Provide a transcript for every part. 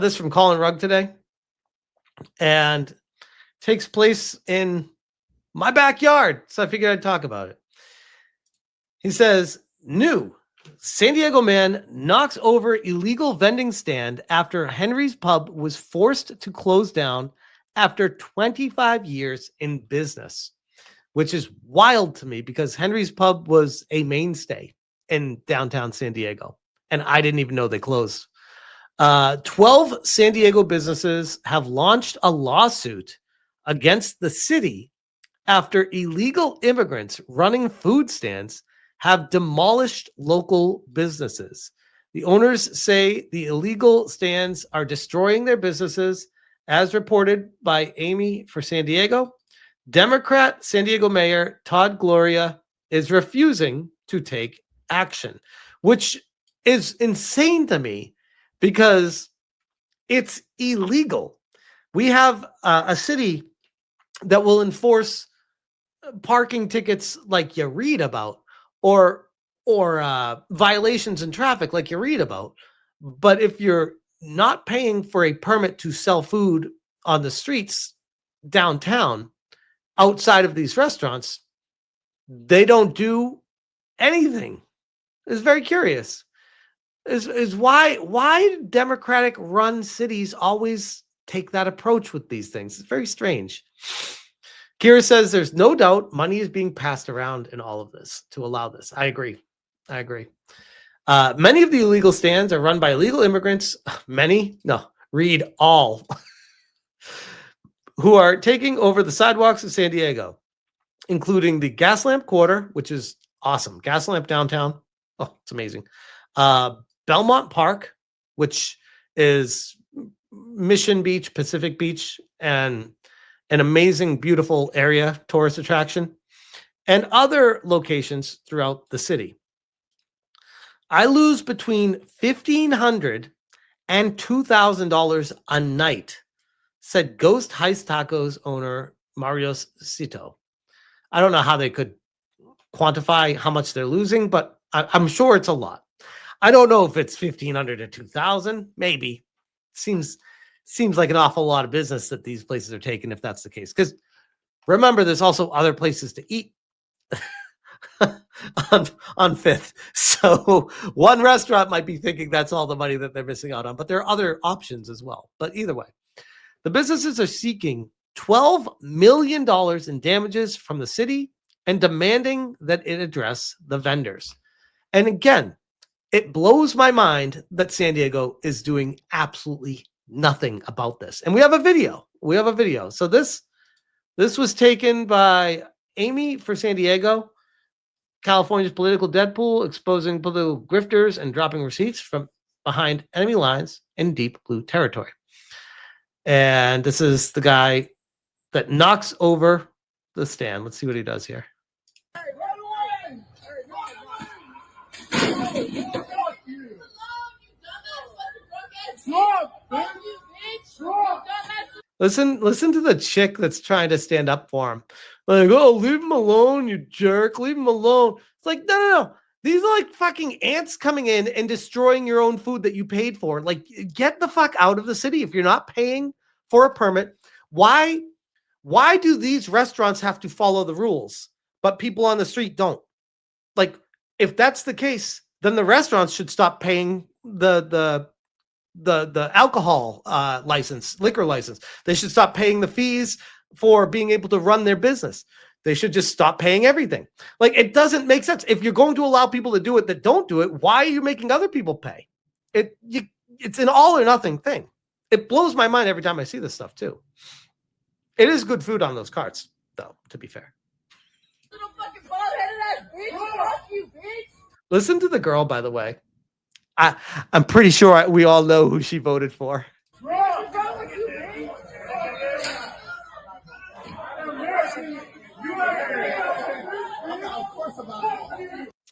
This from Colin Rugg today, and takes place in my backyard. So I figured I'd talk about it. He says, new San Diego man knocks over illegal vending stand after Henry's Pub was forced to close down after 25 years in business, which is wild to me because Henry's Pub was a mainstay in downtown San Diego, and I didn't even know they closed. 12 San Diego businesses have launched a lawsuit against the city after illegal immigrants running food stands have demolished local businesses. The owners say the illegal stands are destroying their businesses, as reported by Amy for San Diego. Democrat San Diego Mayor Todd Gloria is refusing to take action, which is insane to me because it's illegal. We have a city that will enforce parking tickets like you read about, or violations in traffic like you read about. But if you're not paying for a permit to sell food on the streets downtown outside of these restaurants, they don't do anything. It's very curious. Is why Democratic run cities always take that approach with these things. It's very strange. Kira says there's no doubt money is being passed around in all of this to allow this. I agree. Many of the illegal stands are run by illegal immigrants. Many? No, read all. Who are taking over the sidewalks of San Diego, including the Gaslamp Quarter, which is awesome. Gaslamp downtown. Oh, it's amazing. Belmont Park, which is Mission Beach, Pacific Beach, and an amazing, beautiful area, tourist attraction, and other locations throughout the city. I lose between $1,500 and $2,000 a night, said Ghost Heist Tacos owner Mareous Sitto. I don't know how they could quantify how much they're losing, but I'm sure it's a lot. I don't know if it's 1,500 to 2,000. Maybe. Seems like an awful lot of business that these places are taking if that's the case. Because remember, there's also other places to eat on Fifth. So one restaurant might be thinking that's all the money that they're missing out on, but there are other options as well. But either way, the businesses are seeking $12 million in damages from the city and demanding that it address the vendors. And again, it blows my mind that San Diego is doing absolutely nothing about this. And we have a video. So this was taken by Amy for San Diego, California's political Deadpool, exposing political grifters and dropping receipts from behind enemy lines in deep blue territory. And this is the guy that knocks over the stand. Let's see what he does here. Listen to the chick that's trying to stand up for him. Like, oh, leave him alone, you jerk. Leave him alone. It's like, no. These are like fucking ants coming in and destroying your own food that you paid for. Like, get the fuck out of the city. If you're not paying for a permit, why do these restaurants have to follow the rules, but people on the street don't? Like, if that's the case, then the restaurants should stop paying the alcohol liquor license. They should stop paying the fees for being able to run their business. They should just stop paying everything. Like, it doesn't make sense. If you're going to allow people to do it that don't do it, why are you making other people pay? It's an all or nothing thing. It blows my mind every time I see this stuff too. It is good food on those carts, though, to be fair. Little fucking bald-headed ass bitch. Fuck you, bitch. Listen to the girl, by the way. I'm pretty sure we all know who she voted for.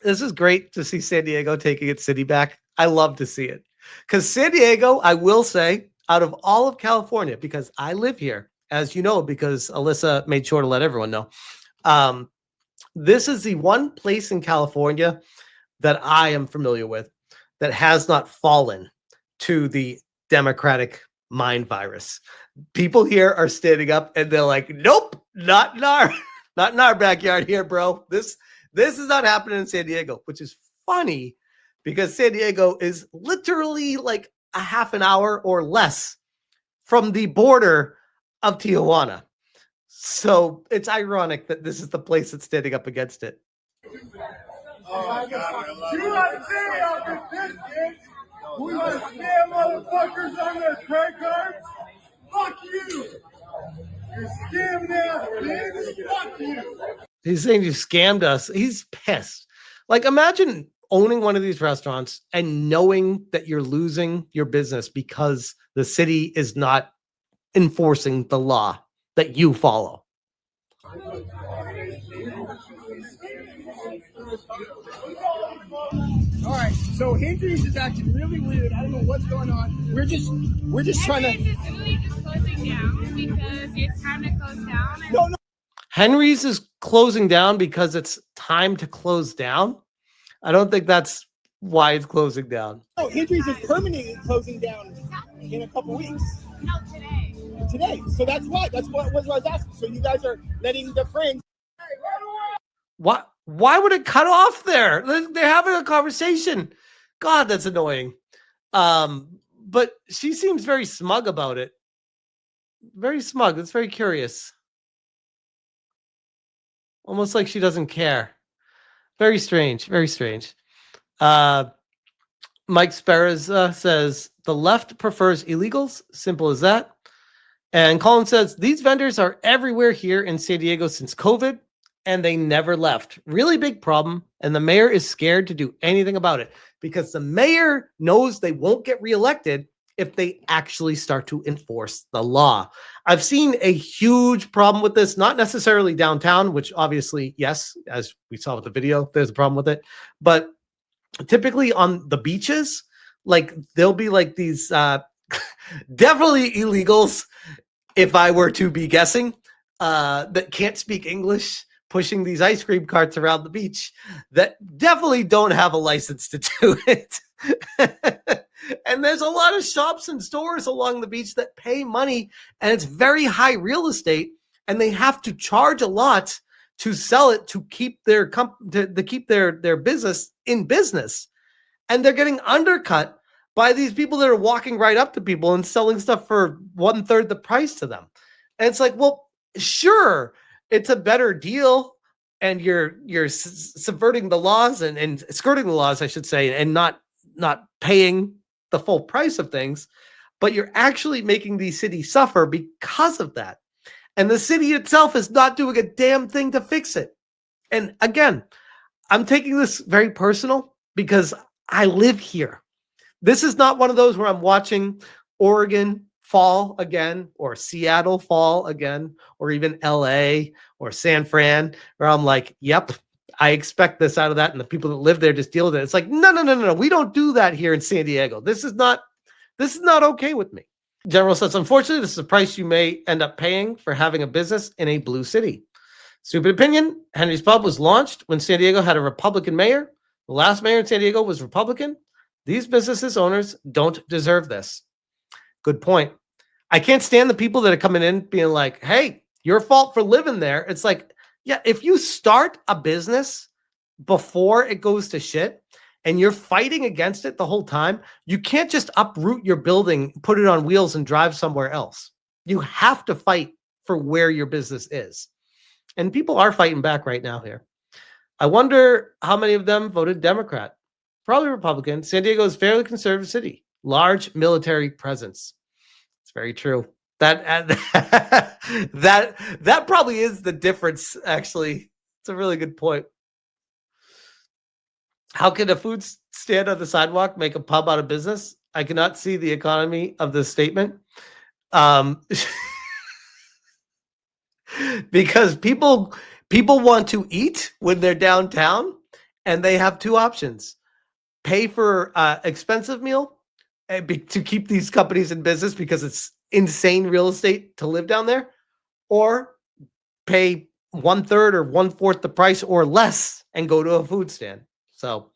This is great to see San Diego taking its city back. I love to see it. Because San Diego, I will say, out of all of California, because I live here, as you know, because Alyssa made sure to let everyone know, this is the one place in California that I am familiar with that has not fallen to the Democratic mind virus. People here are standing up and they're like, nope, not in our not in our backyard here, bro. This is not happening in San Diego, which is funny because San Diego is literally like a half an hour or less from the border of Tijuana. So it's ironic that this is the place that's standing up against it. Oh, God, you understand how this is? We want to scam motherfuckers on their credit cards? Fuck you! You're scamming ass bitch! Fuck you! He's saying you scammed us. He's pissed. Like, imagine owning one of these restaurants and knowing that you're losing your business because the city is not enforcing the law that you follow. All right, so Hendry's is acting really weird. I don't know what's going on. We're just trying to. Henry's is really just closing down because it's time to close down. No. Henry's is closing down because it's time to close down. I don't think that's why it's closing down. No, Hendry's is permanently closing down in a couple weeks. No, today. Today. So that's why. That's what I was asking. So you guys are letting the friends. Why would it cut off there? They're having a conversation. God, that's annoying. But she seems very smug about it. Very smug. It's very curious. Almost like she doesn't care. Very strange. Very strange. Mike Sparrows says, the left prefers illegals. Simple as that. And Colin says, these vendors are everywhere here in San Diego since COVID, and they never left. Really big problem. And the mayor is scared to do anything about it because the mayor knows they won't get reelected if they actually start to enforce the law. I've seen a huge problem with this, not necessarily downtown, which obviously, yes, as we saw with the video, there's a problem with it. But typically on the beaches, like there'll be like these definitely illegals, if I were to be guessing, that can't speak English, pushing these ice cream carts around the beach that definitely don't have a license to do it. And there's a lot of shops and stores along the beach that pay money, and it's very high real estate, and they have to charge a lot to sell it to keep their to keep their business in business. And they're getting undercut by these people that are walking right up to people and selling stuff for 1/3 the price to them. And it's like, well, sure, it's a better deal, and you're subverting the laws and skirting the laws, I should say, and not paying the full price of things, but you're actually making the city suffer because of that. And the city itself is not doing a damn thing to fix it. And again, I'm taking this very personal because I live here. This is not one of those where I'm watching Oregon fall again, or Seattle fall again, or even LA or San Fran, where I'm like, yep, I expect this out of that. And the people that live there just deal with it. It's like, no. We don't do that here in San Diego. This is not okay with me. General says, unfortunately, this is a price you may end up paying for having a business in a blue city. Stupid opinion. Henry's Pub was launched when San Diego had a Republican mayor. The last mayor in San Diego was Republican. These businesses owners don't deserve this. Good point. I can't stand the people that are coming in being like, hey, your fault for living there. It's like, yeah, if you start a business before it goes to shit and you're fighting against it the whole time, you can't just uproot your building, put it on wheels and drive somewhere else. You have to fight for where your business is. And people are fighting back right now here. I wonder how many of them voted Democrat. Probably Republican. San Diego is a fairly conservative city. Large military presence. It's very true. That probably is the difference, actually. It's a really good point. How can a food stand on the sidewalk make a pub out of business? I cannot see the economy of this statement. Because people want to eat when they're downtown, and they have two options: pay for expensive meal to keep these companies in business because it's insane real estate to live down there, or pay 1/3 or 1/4 the price or less and go to a food stand. So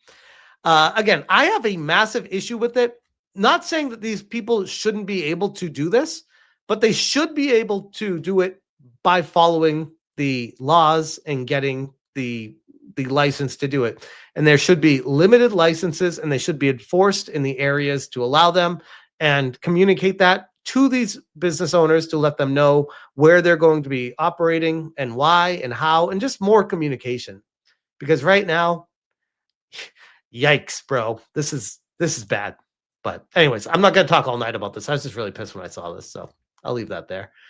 again, I have a massive issue with it not saying that these people shouldn't be able to do this, but they should be able to do it by following the laws and getting the license to do it. And there should be limited licenses, and they should be enforced in the areas to allow them, and communicate that to these business owners to let them know where they're going to be operating and why and how, and just more communication. Because right now, yikes, bro, this is bad. But anyways, I'm not going to talk all night about this. I was just really pissed when I saw this, so I'll leave that there.